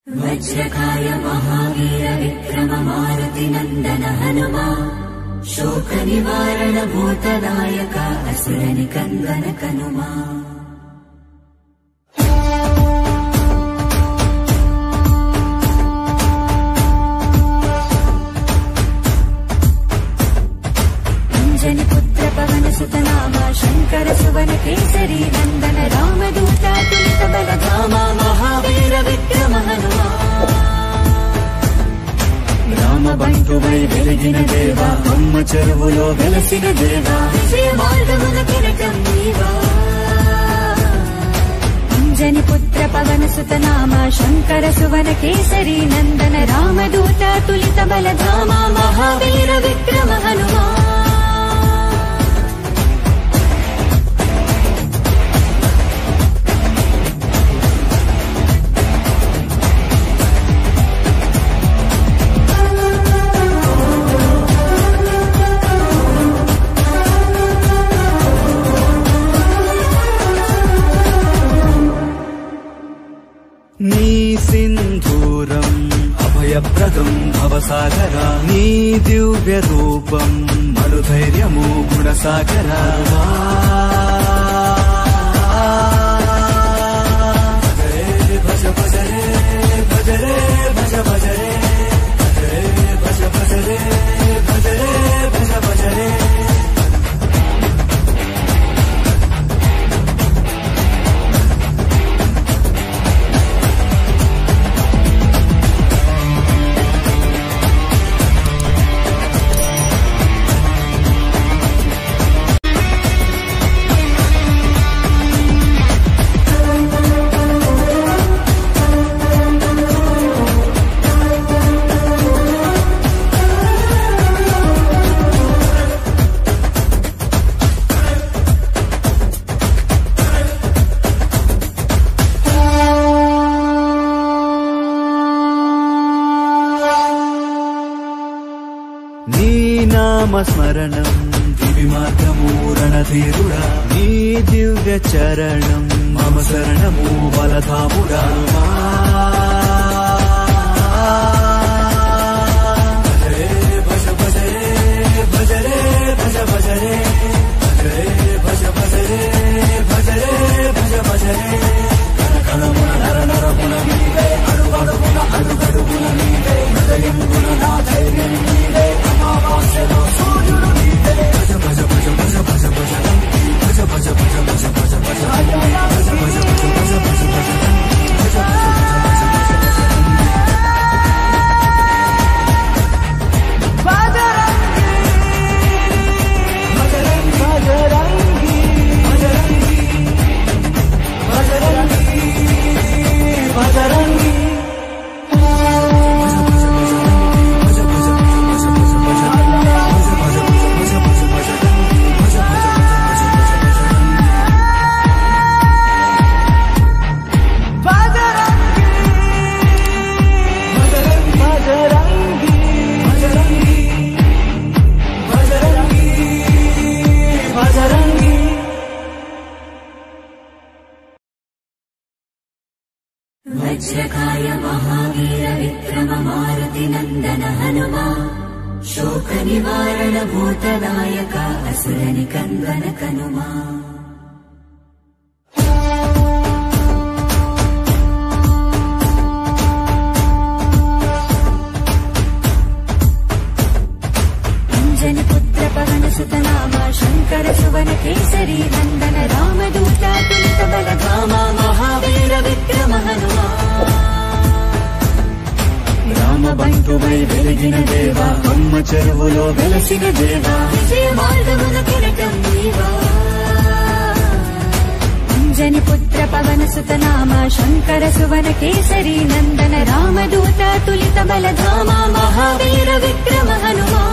वज्रकाय महावीर विक्रम मारुति नंदन हनुमा शोक निवारण भूतदायक असुर निकंदन कनुमा। अंजनी पुत्र पवन सुत नामा शंकर सुवन केसरी नंदन रामदूत तुलित बल धामा महावीर विक्रम हनुमा। राम बंधुवै वेलिगिन देवा अम्म చెరువులో వెలసిన దేవా విజయ మార్గమున కిరటం నీవా। अंजनी पुत्र पवन सुत नामा शंकर सुवन केसरी नंदन रामदूत तुलित बल धामा महावीर विक्रम हनुमा। నీ సింధూరం అభయప్రదం భవసాగరా నీ దివ్య రూపం మనుధైర్యము గుణసాగరా। భజ భజ రే భజ రే భజ భజ రే భజ భజ రే భజ రే భజ భజ రే। నీ నామ స్మరణం దివి మార్గము రణధీరుడా నీ దివ్య చరణం మమ శరణము బలధాముడా। భజ భజ రే భజ రే భజ భజ రే భజ భజ రే భజ రే భజ భజ రే। కణకణమున నర నరమున నీవే అడుగడుగున అడుగడుగున నీవే హృదయమున నా ధైర్యం నీవే అమావాస్యలో సూర్యుడు నీవే। భజ భజ భజ భజ భజ భజ భజ భజ భజ భజ భజ భజ భజ భజ భజ భజ భజ భజ वज्रकाय महावीर विक्रम मारुति नंदन हनुमा शोक निवारण भूतदायक असुर निकंदन कनुमा। अंजनी पुत्र पवन सुत नामा शंकर सुवन केसरी नंदन रामदूत तुलित बल धामा महावीर विक्रम हनुमा। రామ బంధువై వెలిగిన దేవా అమ్మ చెరువులో వెలసిన దేవా విజయ మార్గమున కిరటం నీవా। अंजनी पुत्र पवन सुत नामा शंकर सुवन केसरी नंदन रामदूत तुलित बल धामा महावीर विक्रम हनुमा।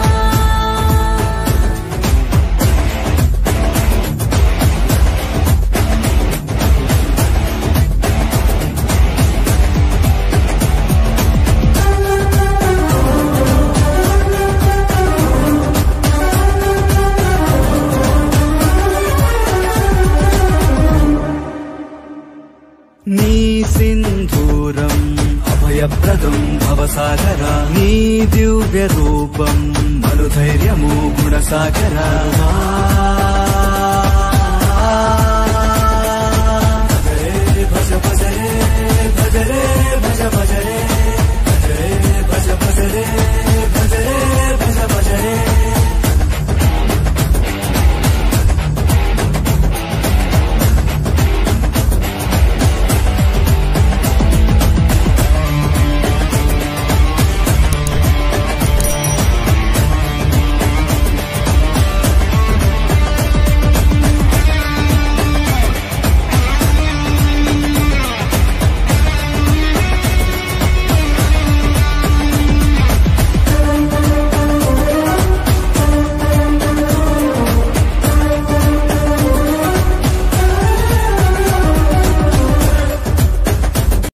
అభయప్రదం భవసాగర నీ దివ్య రూపం మనుధైర్యము గుణసాగర